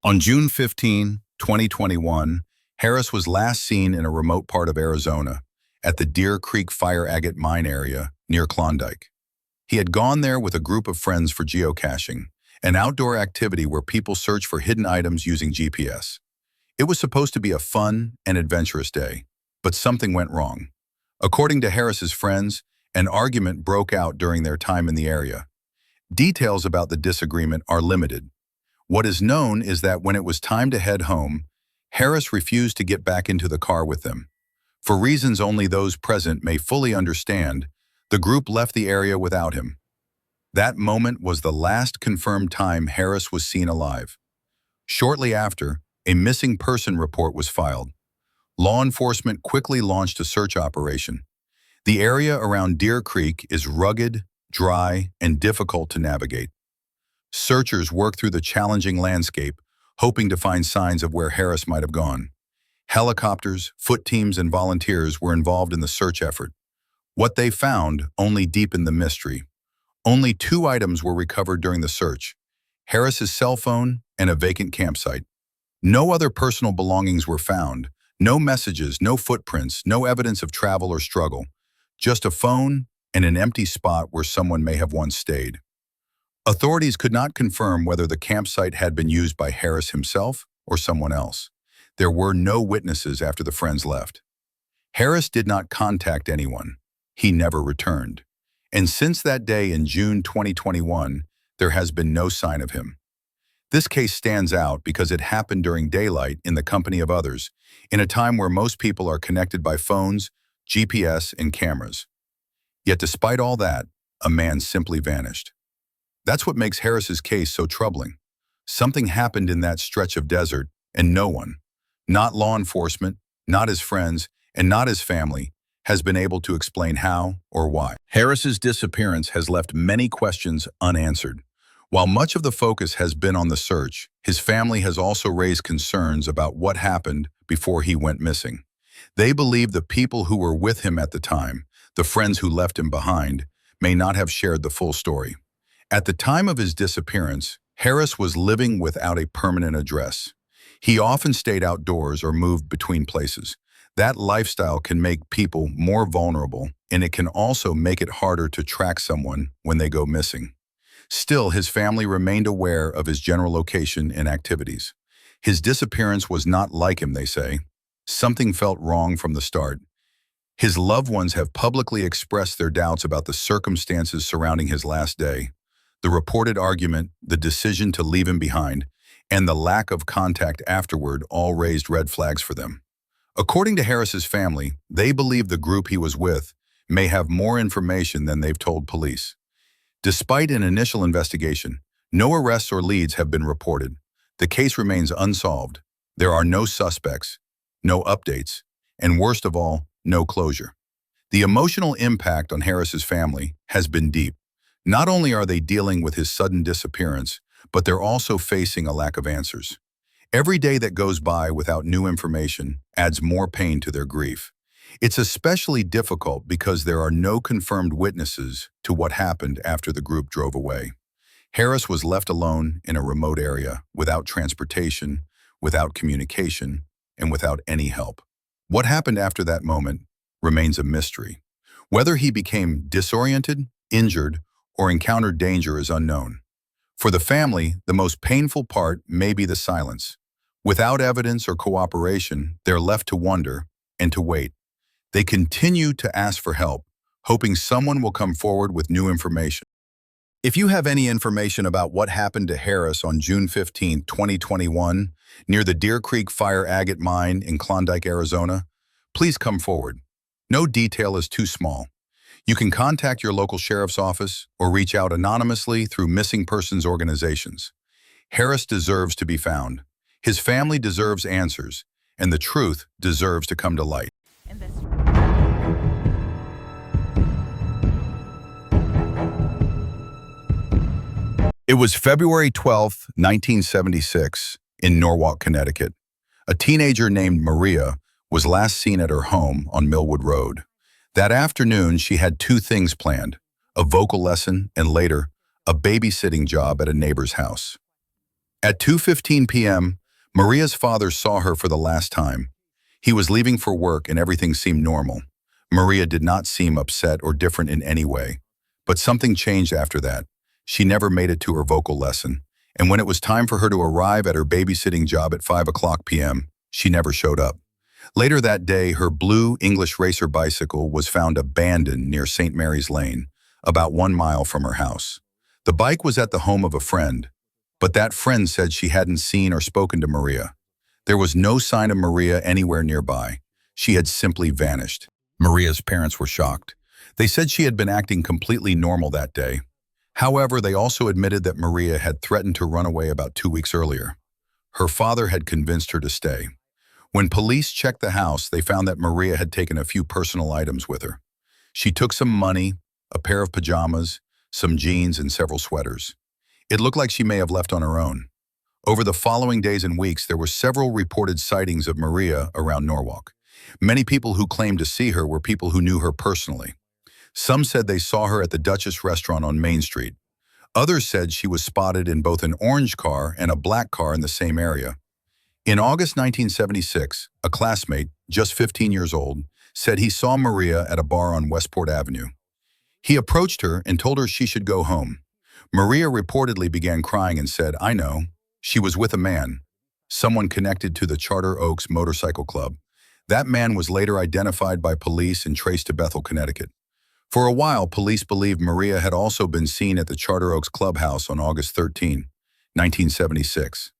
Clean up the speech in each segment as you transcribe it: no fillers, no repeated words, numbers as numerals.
On June 15, 2021, Harris was last seen in a remote part of Arizona at the Deer Creek Fire Agate Mine area near Klondike. He had gone there with a group of friends for geocaching, an outdoor activity where people search for hidden items using GPS. It was supposed to be a fun and adventurous day, but something went wrong. According to Harris's friends, an argument broke out during their time in the area. Details about the disagreement are limited. What is known is that when it was time to head home, Harris refused to get back into the car with them. For reasons only those present may fully understand, the group left the area without him. That moment was the last confirmed time Harris was seen alive. Shortly after, a missing person report was filed. Law enforcement quickly launched a search operation. The area around Deer Creek is rugged, dry, and difficult to navigate. Searchers worked through the challenging landscape, hoping to find signs of where Harris might have gone. Helicopters, foot teams, and volunteers were involved in the search effort. What they found only deepened the mystery. Only 2 items were recovered during the search: Harris's cell phone and a vacant campsite. No other personal belongings were found. No messages, no footprints, no evidence of travel or struggle. Just a phone and an empty spot where someone may have once stayed. Authorities could not confirm whether the campsite had been used by Harris himself or someone else. There were no witnesses after the friends left. Harris did not contact anyone. He never returned. And since that day in June 2021, there has been no sign of him. This case stands out because it happened during daylight in the company of others, in a time where most people are connected by phones, GPS, and cameras. Yet despite all that, a man simply vanished. That's what makes Harris's case so troubling. Something happened in that stretch of desert, and no one, not law enforcement, not his friends, and not his family, has been able to explain how or why. Harris's disappearance has left many questions unanswered. While much of the focus has been on the search, his family has also raised concerns about what happened before he went missing. They believe the people who were with him at the time, the friends who left him behind, may not have shared the full story. At the time of his disappearance, Harris was living without a permanent address. He often stayed outdoors or moved between places. That lifestyle can make people more vulnerable, and it can also make it harder to track someone when they go missing. Still, his family remained aware of his general location and activities. His disappearance was not like him, they say. Something felt wrong from the start. His loved ones have publicly expressed their doubts about the circumstances surrounding his last day. The reported argument, the decision to leave him behind, and the lack of contact afterward all raised red flags for them. According to Harris's family, they believe the group he was with may have more information than they've told police. Despite an initial investigation, no arrests or leads have been reported. The case remains unsolved. There are no suspects, no updates, and worst of all, no closure. The emotional impact on Harris's family has been deep. Not only are they dealing with his sudden disappearance, but they're also facing a lack of answers. Every day that goes by without new information adds more pain to their grief. It's especially difficult because there are no confirmed witnesses to what happened after the group drove away. Harris was left alone in a remote area, without transportation, without communication, and without any help. What happened after that moment remains a mystery. Whether he became disoriented, injured, or encountered danger is unknown. For the family, the most painful part may be the silence. Without evidence or cooperation, they're left to wonder and to wait. They continue to ask for help, hoping someone will come forward with new information. If you have any information about what happened to Harris on June 15, 2021, near the Deer Creek Fire Agate Mine in Klondike, Arizona, please come forward. No detail is too small. You can contact your local sheriff's office or reach out anonymously through missing persons organizations. Harris deserves to be found. His family deserves answers, and the truth deserves to come to light. It was February 12, 1976, in Norwalk, Connecticut. A teenager named Maria was last seen at her home on Millwood Road. That afternoon, she had 2 things planned: a vocal lesson and later, a babysitting job at a neighbor's house. At 2:15 p.m., Maria's father saw her for the last time. He was leaving for work and everything seemed normal. Maria did not seem upset or different in any way. But something changed after that. She never made it to her vocal lesson. And when it was time for her to arrive at her babysitting job at 5 o'clock p.m., she never showed up. Later that day, her blue English racer bicycle was found abandoned near St. Mary's Lane, about 1 mile from her house. The bike was at the home of a friend, but that friend said she hadn't seen or spoken to Maria. There was no sign of Maria anywhere nearby. She had simply vanished. Maria's parents were shocked. They said she had been acting completely normal that day. However, they also admitted that Maria had threatened to run away about 2 weeks earlier. Her father had convinced her to stay. When police checked the house, they found that Maria had taken a few personal items with her. She took some money, a pair of pajamas, some jeans, and several sweaters. It looked like she may have left on her own. Over the following days and weeks, there were several reported sightings of Maria around Norwalk. Many people who claimed to see her were people who knew her personally. Some said they saw her at the Duchess restaurant on Main Street. Others said she was spotted in both an orange car and a black car in the same area. In August 1976, a classmate, just 15 years old, said he saw Maria at a bar on Westport Avenue. He approached her and told her she should go home. Maria reportedly began crying and said, "I know." She was with a man, someone connected to the Charter Oaks Motorcycle Club. That man was later identified by police and traced to Bethel, Connecticut. For a while, police believed Maria had also been seen at the Charter Oaks Clubhouse on August 13, 1976.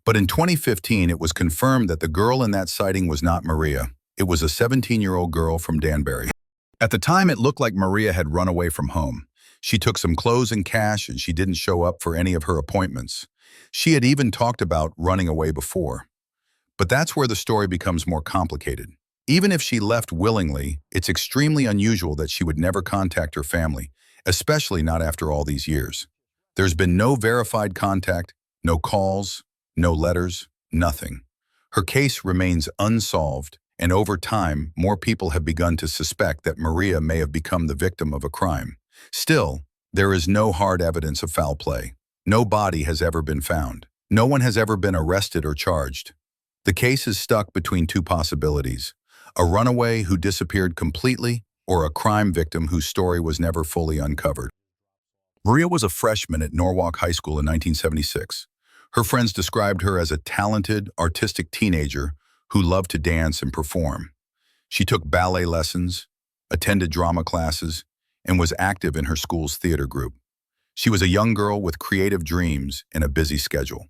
But in 2015, it was confirmed that the girl in that sighting was not Maria. It was a 17-year-old girl from Danbury. At the time, it looked like Maria had run away from home. She took some clothes and cash, and she didn't show up for any of her appointments. She had even talked about running away before. But that's where the story becomes more complicated. Even if she left willingly, it's extremely unusual that she would never contact her family, especially not after all these years. There's been no verified contact, no calls, no letters, nothing. Her case remains unsolved, and over time, more people have begun to suspect that Maria may have become the victim of a crime. Still, there is no hard evidence of foul play. No body has ever been found. No one has ever been arrested or charged. The case is stuck between two possibilities: a runaway who disappeared completely, or a crime victim whose story was never fully uncovered. Maria was a freshman at Norwalk High School in 1976. Her friends described her as a talented, artistic teenager who loved to dance and perform. She took ballet lessons, attended drama classes, and was active in her school's theater group. She was a young girl with creative dreams and a busy schedule.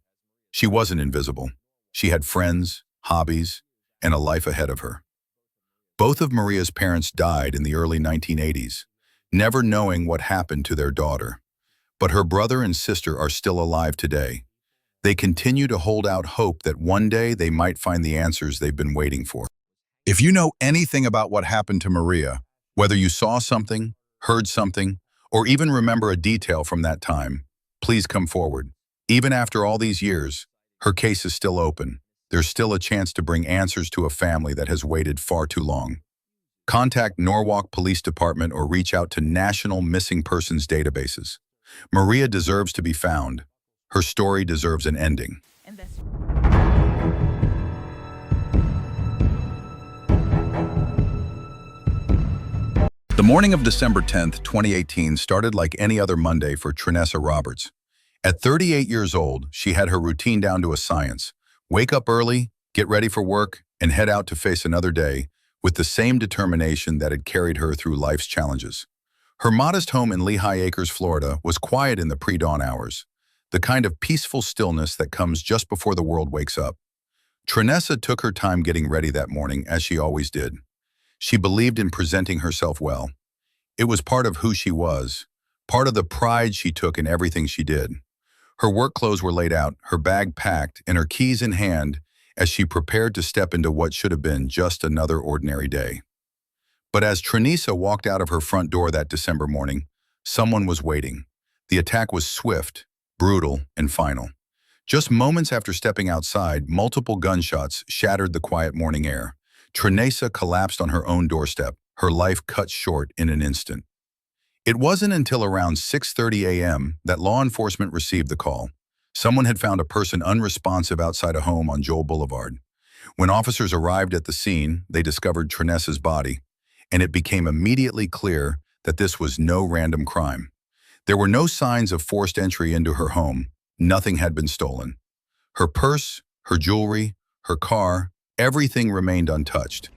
She wasn't invisible. She had friends, hobbies, and a life ahead of her. Both of Maria's parents died in the early 1980s, never knowing what happened to their daughter. But her brother and sister are still alive today. They continue to hold out hope that one day they might find the answers they've been waiting for. If you know anything about what happened to Maria, whether you saw something, heard something, or even remember a detail from that time, please come forward. Even after all these years, her case is still open. There's still a chance to bring answers to a family that has waited far too long. Contact Norwalk Police Department or reach out to national missing persons databases. Maria deserves to be found. Her story deserves an ending. The morning of December 10th, 2018 started like any other Monday for Trinessa Roberts. At 38 years old, she had her routine down to a science. Wake up early, get ready for work, and head out to face another day with the same determination that had carried her through life's challenges. Her modest home in Lehigh Acres, Florida, was quiet in the pre-dawn hours, the kind of peaceful stillness that comes just before the world wakes up. Trinessa took her time getting ready that morning, as she always did. She believed in presenting herself well. It was part of who she was, part of the pride she took in everything she did. Her work clothes were laid out, her bag packed, and her keys in hand as she prepared to step into what should have been just another ordinary day. But as Trinessa walked out of her front door that December morning, someone was waiting. The attack was swift, brutal, and final. Just moments after stepping outside, multiple gunshots shattered the quiet morning air. Trinessa collapsed on her own doorstep, her life cut short in an instant. It wasn't until around 6:30 a.m. that law enforcement received the call. Someone had found a person unresponsive outside a home on Joel Boulevard. When officers arrived at the scene, they discovered Trinessa's body, and it became immediately clear that this was no random crime. There were no signs of forced entry into her home. Nothing had been stolen. Her purse, her jewelry, her car, everything remained untouched.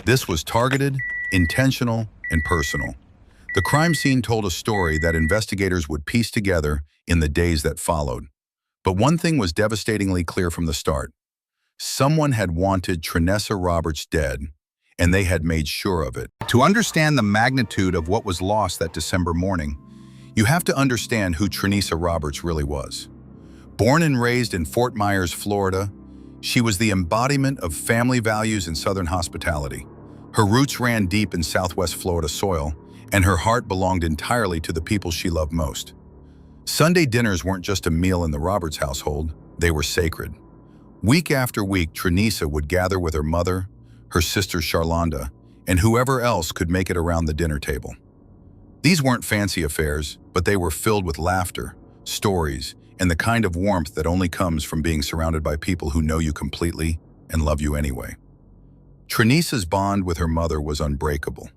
This was targeted, intentional, and personal. The crime scene told a story that investigators would piece together in the days that followed. But one thing was devastatingly clear from the start. Someone had wanted Trinessa Roberts dead, and they had made sure of it. To understand the magnitude of what was lost that December morning, you have to understand who Trinessa Roberts really was. Born and raised in Fort Myers, Florida, she was the embodiment of family values and Southern hospitality. Her roots ran deep in Southwest Florida soil, and her heart belonged entirely to the people she loved most. Sunday dinners weren't just a meal in the Roberts household, they were sacred. Week after week, Trinessa would gather with her mother, her sister Charlonda, and whoever else could make it around the dinner table. These weren't fancy affairs, but they were filled with laughter, stories, and the kind of warmth that only comes from being surrounded by people who know you completely and love you anyway. Trinessa's bond with her mother was unbreakable.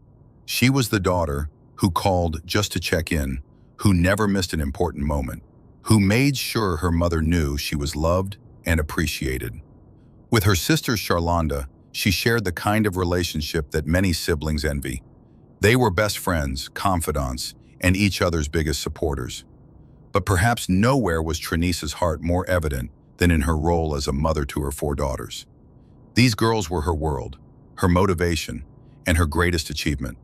She was the daughter who called just to check in, who never missed an important moment, who made sure her mother knew she was loved and appreciated. With her sister Charlonda, she shared the kind of relationship that many siblings envy. They were best friends, confidants, and each other's biggest supporters. But perhaps nowhere was Trinessa's heart more evident than in her role as a mother to her 4 daughters. These girls were her world, her motivation, and her greatest achievement.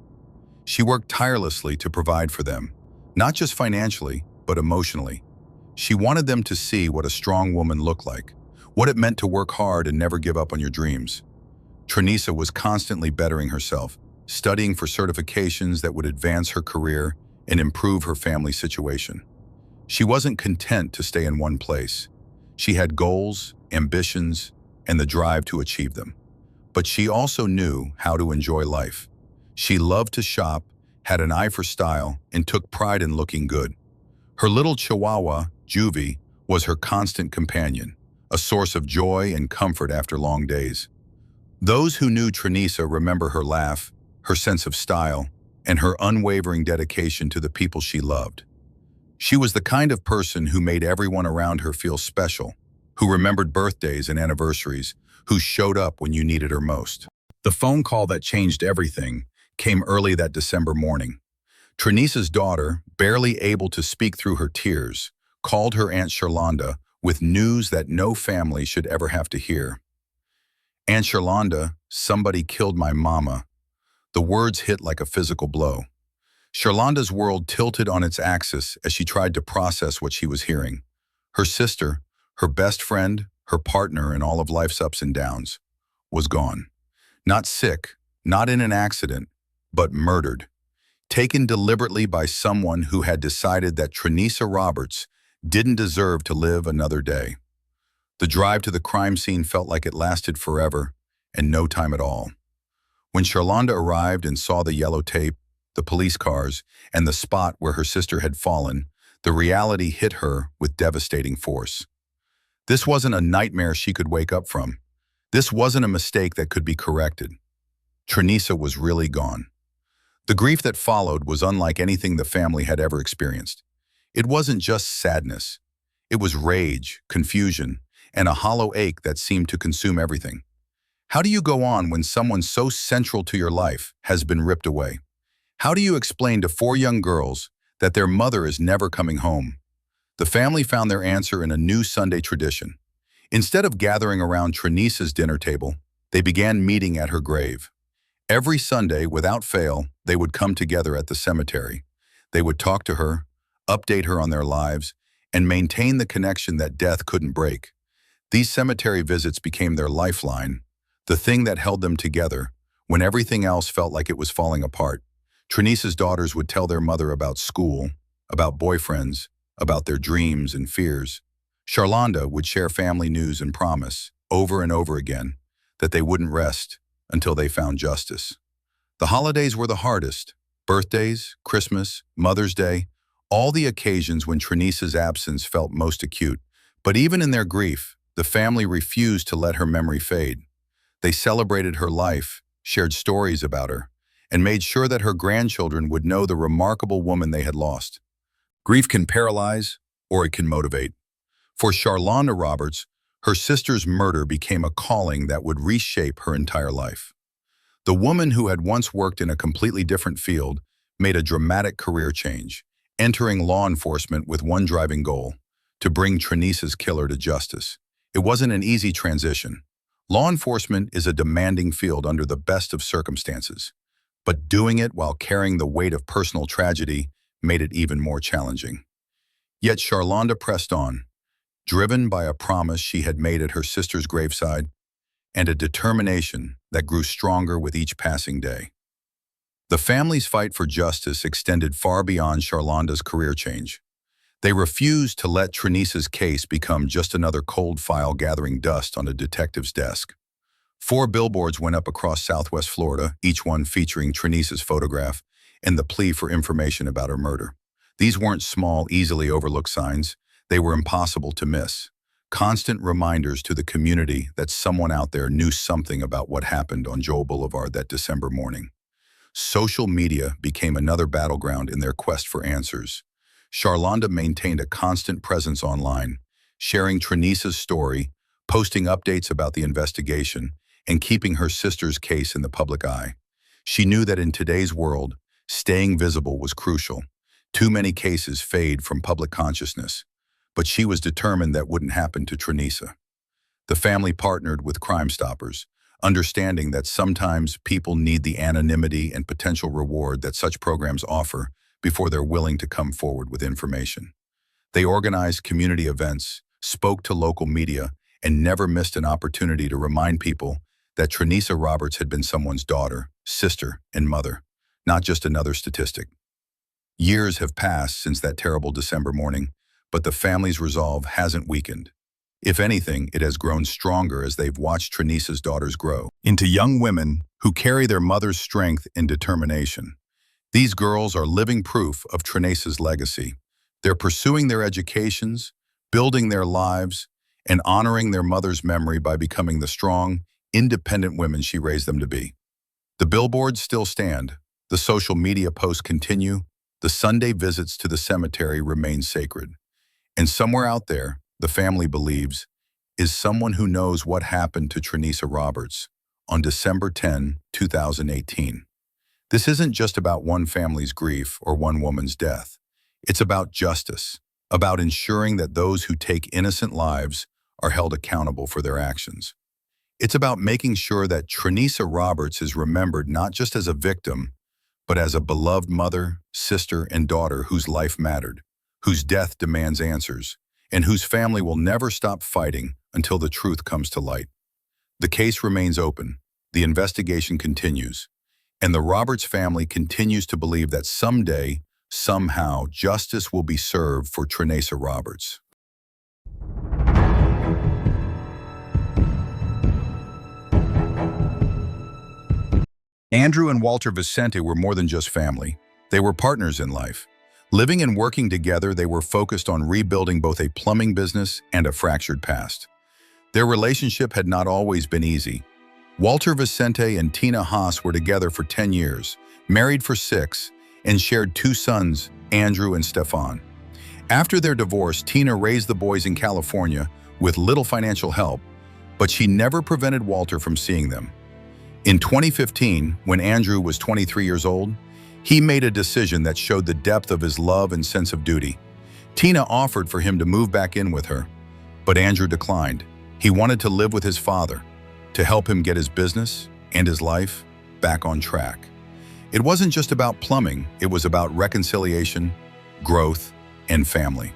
She worked tirelessly to provide for them, not just financially, but emotionally. She wanted them to see what a strong woman looked like, what it meant to work hard and never give up on your dreams. Trinessa was constantly bettering herself, studying for certifications that would advance her career and improve her family situation. She wasn't content to stay in one place. She had goals, ambitions, and the drive to achieve them. But she also knew how to enjoy life. She loved to shop, had an eye for style, and took pride in looking good. Her little chihuahua, Juvie, was her constant companion, a source of joy and comfort after long days. Those who knew Trinessa remember her laugh, her sense of style, and her unwavering dedication to the people she loved. She was the kind of person who made everyone around her feel special, who remembered birthdays and anniversaries, who showed up when you needed her most. The phone call that changed everything came early that December morning. Trinessa's daughter, barely able to speak through her tears, called her Aunt Charlonda with news that no family should ever have to hear. "Aunt Charlonda, somebody killed my mama." The words hit like a physical blow. Charlonda's world tilted on its axis as she tried to process what she was hearing. Her sister, her best friend, her partner in all of life's ups and downs, was gone. Not sick, not in an accident, but murdered. Taken deliberately by someone who had decided that Trinessa Roberts didn't deserve to live another day. The drive to the crime scene felt like it lasted forever and no time at all. When Charlonda arrived and saw the yellow tape, the police cars, and the spot where her sister had fallen, the reality hit her with devastating force. This wasn't a nightmare she could wake up from. This wasn't a mistake that could be corrected. Trinessa was really gone. The grief that followed was unlike anything the family had ever experienced. It wasn't just sadness. It was rage, confusion, and a hollow ache that seemed to consume everything. How do you go on when someone so central to your life has been ripped away? How do you explain to 4 young girls that their mother is never coming home? The family found their answer in a new Sunday tradition. Instead of gathering around Trinessa's dinner table, they began meeting at her grave. Every Sunday, without fail, they would come together at the cemetery. They would talk to her, update her on their lives, and maintain the connection that death couldn't break. These cemetery visits became their lifeline, the thing that held them together when everything else felt like it was falling apart. Trinessa's daughters would tell their mother about school, about boyfriends, about their dreams and fears. Charlonda would share family news and promise, over and over again, that they wouldn't rest until they found justice. The holidays were the hardest. Birthdays, Christmas, Mother's Day, all the occasions when Trinessa's absence felt most acute. But even in their grief, the family refused to let her memory fade. They celebrated her life, shared stories about her, and made sure that her grandchildren would know the remarkable woman they had lost. Grief can paralyze, or it can motivate. For Charlonda Roberts, her sister's murder became a calling that would reshape her entire life. The woman who had once worked in a completely different field made a dramatic career change, entering law enforcement with one driving goal: to bring Trinisa's killer to justice. It wasn't an easy transition. Law enforcement is a demanding field under the best of circumstances, but doing it while carrying the weight of personal tragedy made it even more challenging. Yet Charlonda pressed on, driven by a promise she had made at her sister's graveside and a determination that grew stronger with each passing day. The family's fight for justice extended far beyond Charlonda's career change. They refused to let Trinisa's case become just another cold file gathering dust on a detective's desk. 4 billboards went up across Southwest Florida, each one featuring Trinisa's photograph and the plea for information about her murder. These weren't small, easily overlooked signs. They were impossible to miss. Constant reminders to the community that someone out there knew something about what happened on Joel Boulevard that December morning. Social media became another battleground in their quest for answers. Charlonda maintained a constant presence online, sharing Trinisa's story, posting updates about the investigation, and keeping her sister's case in the public eye. She knew that in today's world, staying visible was crucial. Too many cases fade from public consciousness, but she was determined that wouldn't happen to Trinisa. The family partnered with Crime Stoppers, understanding that sometimes people need the anonymity and potential reward that such programs offer before they're willing to come forward with information. They organized community events, spoke to local media, and never missed an opportunity to remind people that Trinisa Roberts had been someone's daughter, sister, and mother, not just another statistic. Years have passed since that terrible December morning, but the family's resolve hasn't weakened. If anything, it has grown stronger as they've watched Trinisa's daughters grow into young women who carry their mother's strength and determination. These girls are living proof of Trinisa's legacy. They're pursuing their educations, building their lives, and honoring their mother's memory by becoming the strong, independent women she raised them to be. The billboards still stand, the social media posts continue, the Sunday visits to the cemetery remain sacred. And somewhere out there, the family believes, is someone who knows what happened to Trinisa Roberts on December 10, 2018. This isn't just about one family's grief or one woman's death. It's about justice, about ensuring that those who take innocent lives are held accountable for their actions. It's about making sure that Trinisa Roberts is remembered not just as a victim, but as a beloved mother, sister, and daughter whose life mattered, whose death demands answers, and whose family will never stop fighting until the truth comes to light. The case remains open, the investigation continues, and the Roberts family continues to believe that someday, somehow, justice will be served for Trinisa Roberts. Andrew and Walter Vicente were more than just family. They were partners in life. Living and working together, they were focused on rebuilding both a plumbing business and a fractured past. Their relationship had not always been easy. Walter Vicente and Tina Haas were together for 10 years, married for 6, and shared 2 sons, Andrew and Stefan. After their divorce, Tina raised the boys in California with little financial help, but she never prevented Walter from seeing them. In 2015, when Andrew was 23 years old, he made a decision that showed the depth of his love and sense of duty. Tina offered for him to move back in with her, but Andrew declined. He wanted to live with his father, to help him get his business and his life back on track. It wasn't just about plumbing, it was about reconciliation, growth, and family.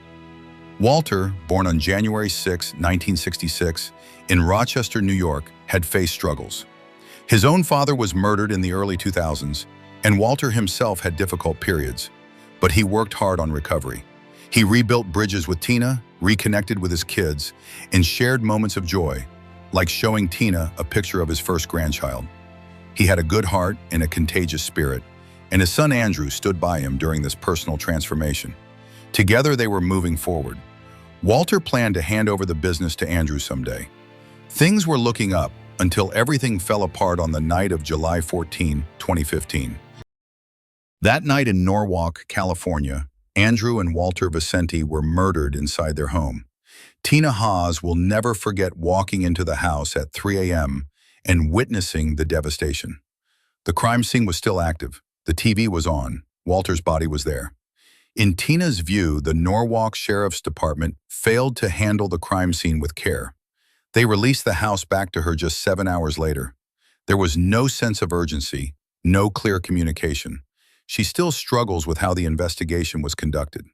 Walter, born on January 6, 1966, in Rochester, New York, had faced struggles. His own father was murdered in the early 2000s, and Walter himself had difficult periods, but he worked hard on recovery. He rebuilt bridges with Tina, reconnected with his kids, and shared moments of joy, like showing Tina a picture of his first grandchild. He had a good heart and a contagious spirit, and his son Andrew stood by him during this personal transformation. Together they were moving forward. Walter planned to hand over the business to Andrew someday. Things were looking up until everything fell apart on the night of July 14, 2015. That night in Norwalk, California, Andrew and Walter Vicente were murdered inside their home. Tina Haas will never forget walking into the house at 3 a.m. and witnessing the devastation. The crime scene was still active. The TV was on. Walter's body was there. In Tina's view, the Norwalk Sheriff's Department failed to handle the crime scene with care. They released the house back to her just 7 hours later. There was no sense of urgency, no clear communication. She still struggles with how the investigation was conducted.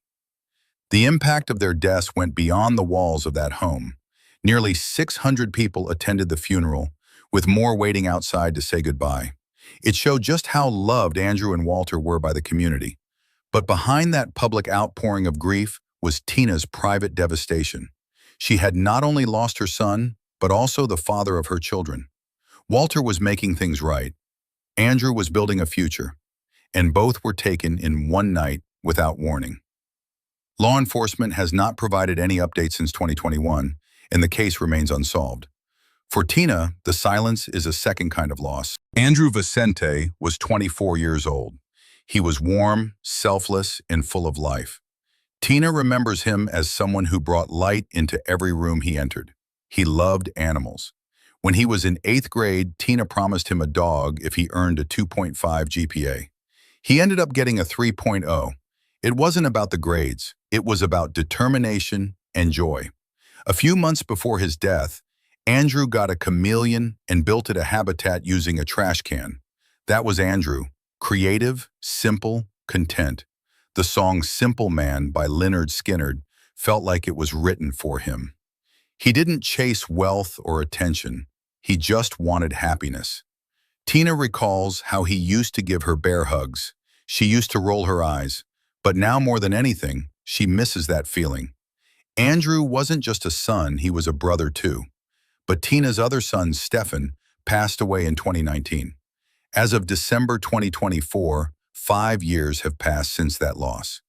The impact of their deaths went beyond the walls of that home. Nearly 600 people attended the funeral, with more waiting outside to say goodbye. It showed just how loved Andrew and Walter were by the community. But behind that public outpouring of grief was Tina's private devastation. She had not only lost her son, but also the father of her children. Walter was making things right. Andrew was building a future, and both were taken in one night without warning. Law enforcement has not provided any updates since 2021, and the case remains unsolved. For Tina, the silence is a second kind of loss. Andrew Vicente was 24 years old. He was warm, selfless, and full of life. Tina remembers him as someone who brought light into every room he entered. He loved animals. When he was in 8th grade, Tina promised him a dog if he earned a 2.5 GPA. He ended up getting a 3.0. It wasn't about the grades. It was about determination and joy. A few months before his death, Andrew got a chameleon and built it a habitat using a trash can. That was Andrew, creative, simple, content. The song Simple Man by Lynyrd Skynyrd felt like it was written for him. He didn't chase wealth or attention. He just wanted happiness. Tina recalls how he used to give her bear hugs. She used to roll her eyes. But now more than anything, she misses that feeling. Andrew wasn't just a son, he was a brother too. But Tina's other son, Stefan, passed away in 2019. As of December 2024, 5 years have passed since that loss.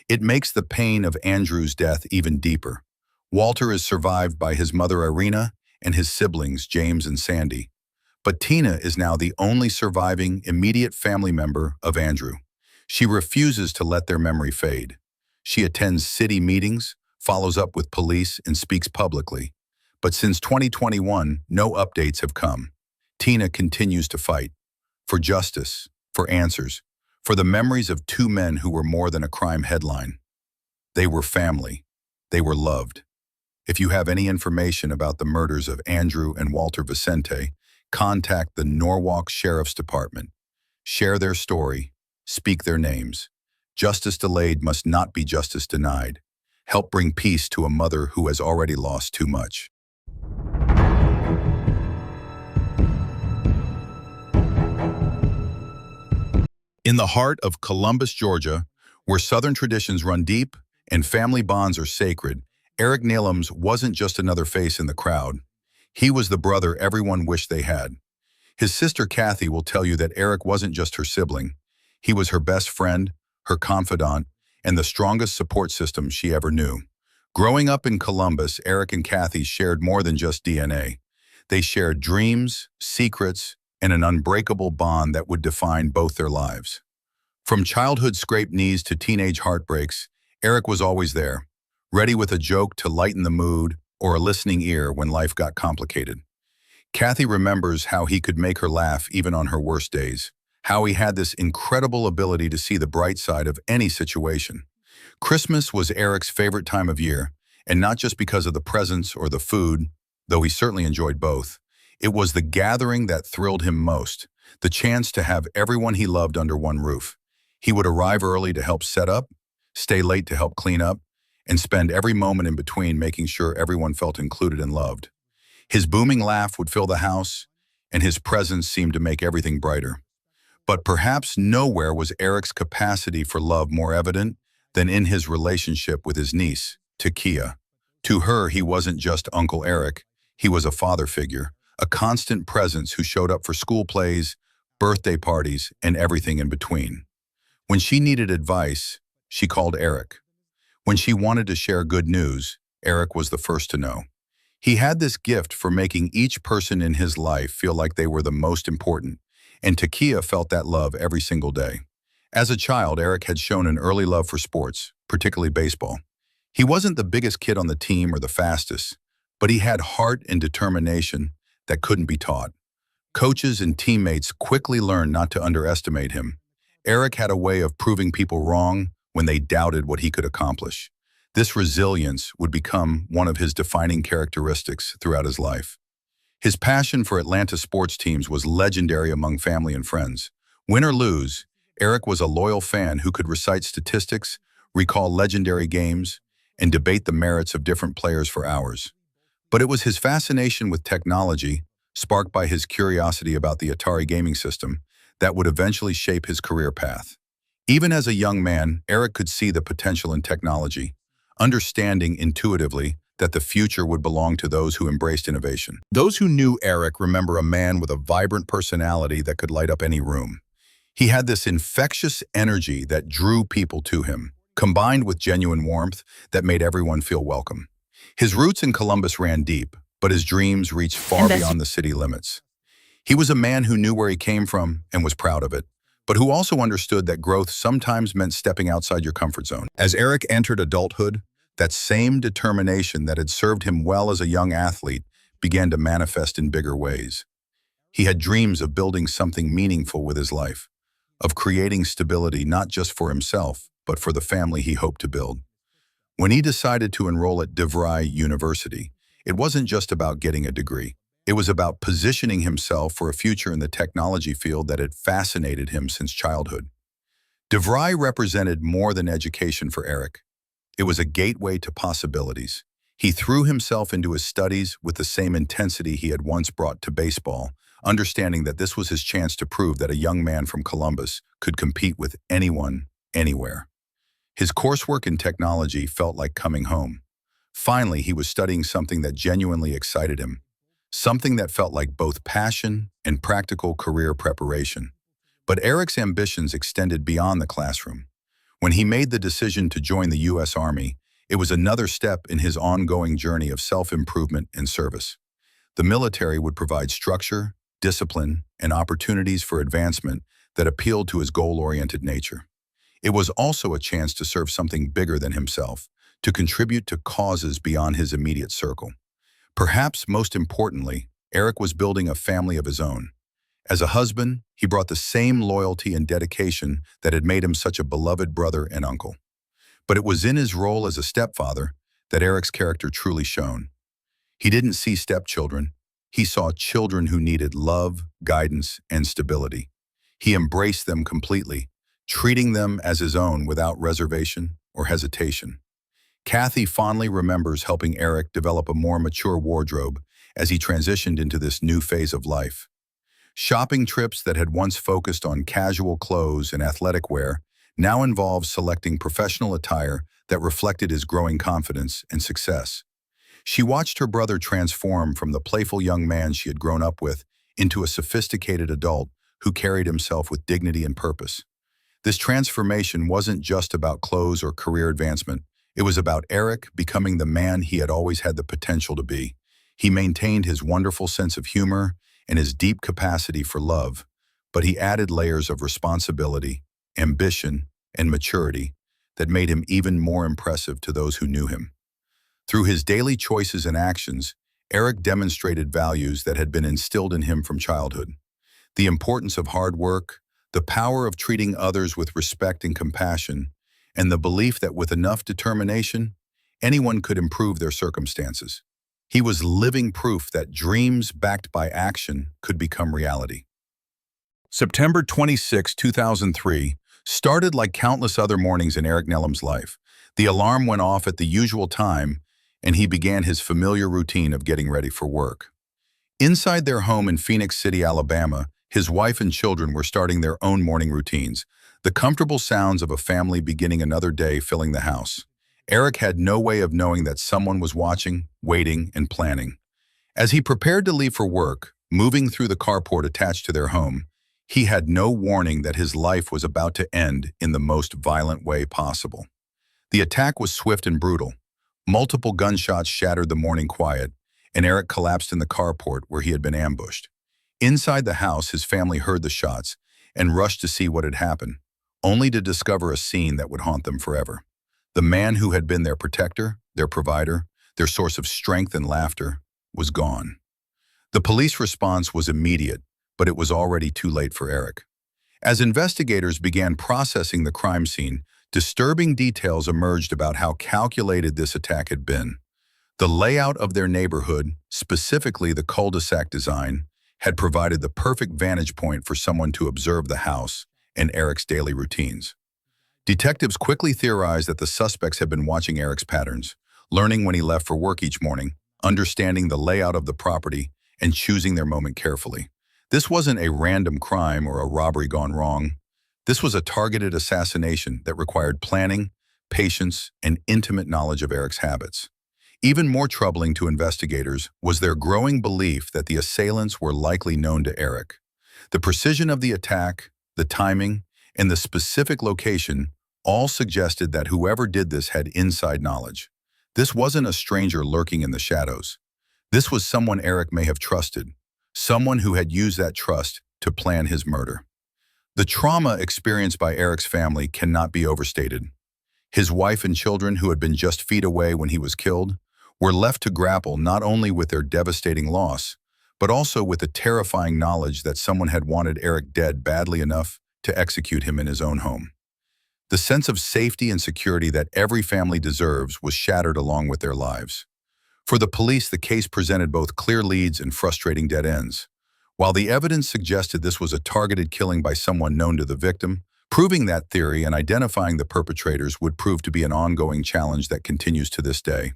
It makes the pain of Andrew's death even deeper. Walter is survived by his mother Irina and his siblings James and Sandy. But Tina is now the only surviving immediate family member of Andrew. She refuses to let their memory fade. She attends city meetings, follows up with police, and speaks publicly. But since 2021, no updates have come. Tina continues to fight for justice, for answers, for the memories of 2 men who were more than a crime headline. They were family. They were loved. If you have any information about the murders of Andrew and Walter Vicente, contact the Norwalk Sheriff's Department. Share their story. Speak their names. Justice delayed must not be justice denied. Help bring peace to a mother who has already lost too much. In the heart of Columbus, Georgia, where Southern traditions run deep and family bonds are sacred, Eric Neelums wasn't just another face in the crowd. He was the brother everyone wished they had. His sister Kathy will tell you that Eric wasn't just her sibling. He was her best friend, her confidant, and the strongest support system she ever knew. Growing up in Columbus, Eric and Kathy shared more than just DNA. They shared dreams, secrets, and an unbreakable bond that would define both their lives. From childhood scraped knees to teenage heartbreaks, Eric was always there, ready with a joke to lighten the mood or a listening ear when life got complicated. Kathy remembers how he could make her laugh even on her worst days, how he had this incredible ability to see the bright side of any situation. Christmas was Eric's favorite time of year, and not just because of the presents or the food, though he certainly enjoyed both. It was the gathering that thrilled him most, the chance to have everyone he loved under one roof. He would arrive early to help set up, stay late to help clean up, and spend every moment in between making sure everyone felt included and loved. His booming laugh would fill the house, and his presence seemed to make everything brighter. But perhaps nowhere was Eric's capacity for love more evident than in his relationship with his niece, Takia. To her, he wasn't just Uncle Eric. He was a father figure, a constant presence who showed up for school plays, birthday parties, and everything in between. When she needed advice, she called Eric. When she wanted to share good news, Eric was the first to know. He had this gift for making each person in his life feel like they were the most important, and Takia felt that love every single day. As a child, Eric had shown an early love for sports, particularly baseball. He wasn't the biggest kid on the team or the fastest, but he had heart and determination that couldn't be taught. Coaches and teammates quickly learned not to underestimate him. Eric had a way of proving people wrong when they doubted what he could accomplish. This resilience would become one of his defining characteristics throughout his life. His passion for Atlanta sports teams was legendary among family and friends. Win or lose, Eric was a loyal fan who could recite statistics, recall legendary games, and debate the merits of different players for hours. But it was his fascination with technology, sparked by his curiosity about the Atari gaming system, that would eventually shape his career path. Even as a young man, Eric could see the potential in technology, understanding intuitively that the future would belong to those who embraced innovation. Those who knew Eric remember a man with a vibrant personality that could light up any room. He had this infectious energy that drew people to him, combined with genuine warmth that made everyone feel welcome. His roots in Columbus ran deep, but his dreams reached far beyond the city limits. He was a man who knew where he came from and was proud of it, but who also understood that growth sometimes meant stepping outside your comfort zone. As Eric entered adulthood, that same determination that had served him well as a young athlete began to manifest in bigger ways. He had dreams of building something meaningful with his life, of creating stability not just for himself, but for the family he hoped to build. When he decided to enroll at DeVry University, it wasn't just about getting a degree. It was about positioning himself for a future in the technology field that had fascinated him since childhood. DeVry represented more than education for Eric. It was a gateway to possibilities. He threw himself into his studies with the same intensity he had once brought to baseball, understanding that this was his chance to prove that a young man from Columbus could compete with anyone, anywhere. His coursework in technology felt like coming home. Finally, he was studying something that genuinely excited him, something that felt like both passion and practical career preparation. But Eric's ambitions extended beyond the classroom. When he made the decision to join the U.S. Army, it was another step in his ongoing journey of self-improvement and service. The military would provide structure, discipline, and opportunities for advancement that appealed to his goal-oriented nature. It was also a chance to serve something bigger than himself, to contribute to causes beyond his immediate circle. Perhaps most importantly, Eric was building a family of his own. As a husband, he brought the same loyalty and dedication that had made him such a beloved brother and uncle. But it was in his role as a stepfather that Eric's character truly shone. He didn't see stepchildren. He saw children who needed love, guidance, and stability. He embraced them completely, treating them as his own without reservation or hesitation. Kathy fondly remembers helping Eric develop a more mature wardrobe as he transitioned into this new phase of life. Shopping trips that had once focused on casual clothes and athletic wear now involved selecting professional attire that reflected his growing confidence and success. She watched her brother transform from the playful young man she had grown up with into a sophisticated adult who carried himself with dignity and purpose. This transformation wasn't just about clothes or career advancement. It was about Eric becoming the man he had always had the potential to be. He maintained his wonderful sense of humor and his deep capacity for love, but he added layers of responsibility, ambition, and maturity that made him even more impressive to those who knew him. Through his daily choices and actions, Eric demonstrated values that had been instilled in him from childhood. The importance of hard work, the power of treating others with respect and compassion, and the belief that with enough determination, anyone could improve their circumstances. He was living proof that dreams backed by action could become reality. September 26, 2003, started like countless other mornings in Eric Nelum's life. The alarm went off at the usual time, and he began his familiar routine of getting ready for work. Inside their home in Phoenix City, Alabama, his wife and children were starting their own morning routines, the comfortable sounds of a family beginning another day filling the house. Eric had no way of knowing that someone was watching, waiting, and planning. As he prepared to leave for work, moving through the carport attached to their home, he had no warning that his life was about to end in the most violent way possible. The attack was swift and brutal. Multiple gunshots shattered the morning quiet, and Eric collapsed in the carport where he had been ambushed. Inside the house, his family heard the shots and rushed to see what had happened, only to discover a scene that would haunt them forever. The man who had been their protector, their provider, their source of strength and laughter, was gone. The police response was immediate, but it was already too late for Eric. As investigators began processing the crime scene, disturbing details emerged about how calculated this attack had been. The layout of their neighborhood, specifically the cul-de-sac design, had provided the perfect vantage point for someone to observe the house and Eric's daily routines. Detectives quickly theorized that the suspects had been watching Eric's patterns, learning when he left for work each morning, understanding the layout of the property, and choosing their moment carefully. This wasn't a random crime or a robbery gone wrong. This was a targeted assassination that required planning, patience, and intimate knowledge of Eric's habits. Even more troubling to investigators was their growing belief that the assailants were likely known to Eric. The precision of the attack, the timing, and the specific location all suggested that whoever did this had inside knowledge. This wasn't a stranger lurking in the shadows. This was someone Eric may have trusted, someone who had used that trust to plan his murder. The trauma experienced by Eric's family cannot be overstated. His wife and children, who had been just feet away when he was killed, were left to grapple not only with their devastating loss, but also with the terrifying knowledge that someone had wanted Eric dead badly enough to execute him in his own home. The sense of safety and security that every family deserves was shattered along with their lives. For the police, the case presented both clear leads and frustrating dead ends. While the evidence suggested this was a targeted killing by someone known to the victim, proving that theory and identifying the perpetrators would prove to be an ongoing challenge that continues to this day.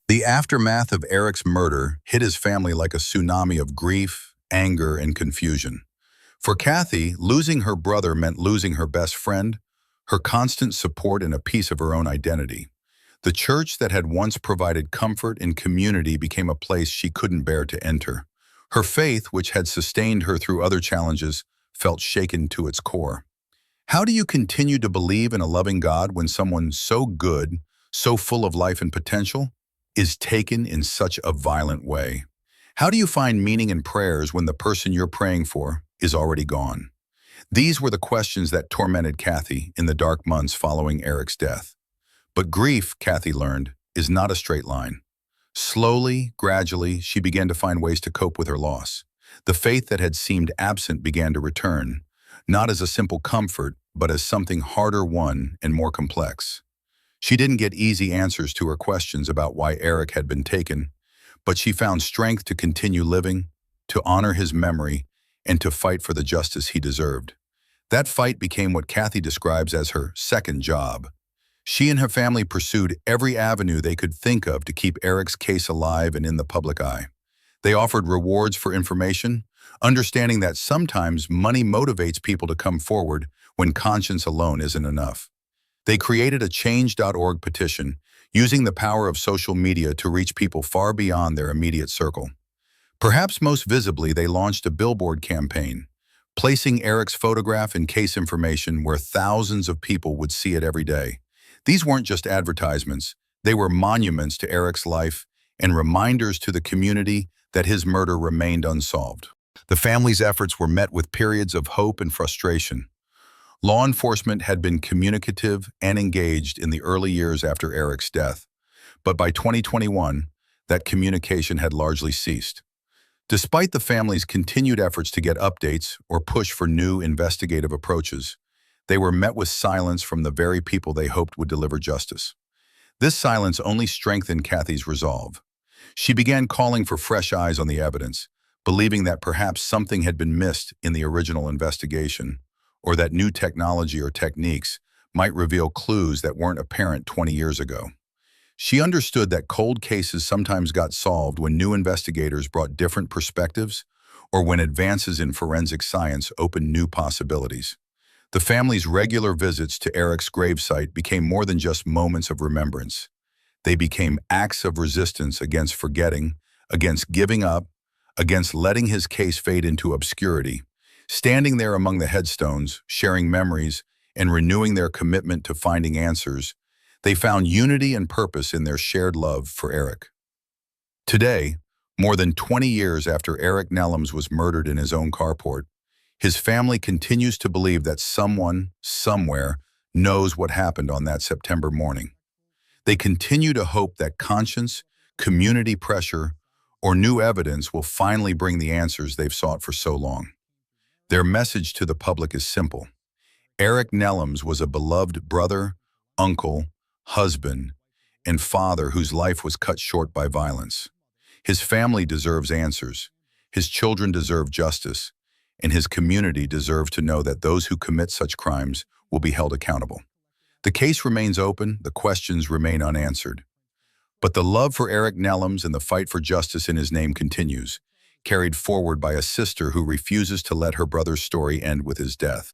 The aftermath of Eric's murder hit his family like a tsunami of grief, anger, and confusion. For Kathy, losing her brother meant losing her best friend, her constant support, and a piece of her own identity. The church that had once provided comfort and community became a place she couldn't bear to enter. Her faith, which had sustained her through other challenges, felt shaken to its core. How do you continue to believe in a loving God when someone so good, so full of life and potential, is taken in such a violent way? How do you find meaning in prayers when the person you're praying for is already gone? These were the questions that tormented Kathy in the dark months following Eric's death. But grief, Kathy learned, is not a straight line. Slowly, gradually, she began to find ways to cope with her loss. The faith that had seemed absent began to return, not as a simple comfort, but as something harder won and more complex. She didn't get easy answers to her questions about why Eric had been taken, but she found strength to continue living, to honor his memory, and to fight for the justice he deserved. That fight became what Kathy describes as her second job. She and her family pursued every avenue they could think of to keep Eric's case alive and in the public eye. They offered rewards for information, understanding that sometimes money motivates people to come forward when conscience alone isn't enough. They created a Change.org petition, using the power of social media to reach people far beyond their immediate circle. Perhaps most visibly, they launched a billboard campaign, placing Eric's photograph and case information where thousands of people would see it every day. These weren't just advertisements, they were monuments to Eric's life and reminders to the community that his murder remained unsolved. The family's efforts were met with periods of hope and frustration. Law enforcement had been communicative and engaged in the early years after Eric's death, but by 2021, that communication had largely ceased. Despite the family's continued efforts to get updates or push for new investigative approaches, they were met with silence from the very people they hoped would deliver justice. This silence only strengthened Kathy's resolve. She began calling for fresh eyes on the evidence, believing that perhaps something had been missed in the original investigation, or that new technology or techniques might reveal clues that weren't apparent 20 years ago. She understood that cold cases sometimes got solved when new investigators brought different perspectives or when advances in forensic science opened new possibilities. The family's regular visits to Eric's gravesite became more than just moments of remembrance. They became acts of resistance against forgetting, against giving up, against letting his case fade into obscurity. Standing there among the headstones, sharing memories, and renewing their commitment to finding answers, They found unity and purpose in their shared love for Eric. Today, more than 20 years after Eric Nellums was murdered in his own carport, his family continues to believe that someone, somewhere, knows what happened on that September morning. They continue to hope that conscience, community pressure, or new evidence will finally bring the answers they've sought for so long. Their message to the public is simple. Eric Nellums was a beloved brother, uncle, husband, and father whose life was cut short by violence. His family deserves answers, his children deserve justice, and his community deserves to know that those who commit such crimes will be held accountable. The case remains open, the questions remain unanswered. But the love for Eric Nellums and the fight for justice in his name continues, carried forward by a sister who refuses to let her brother's story end with his death.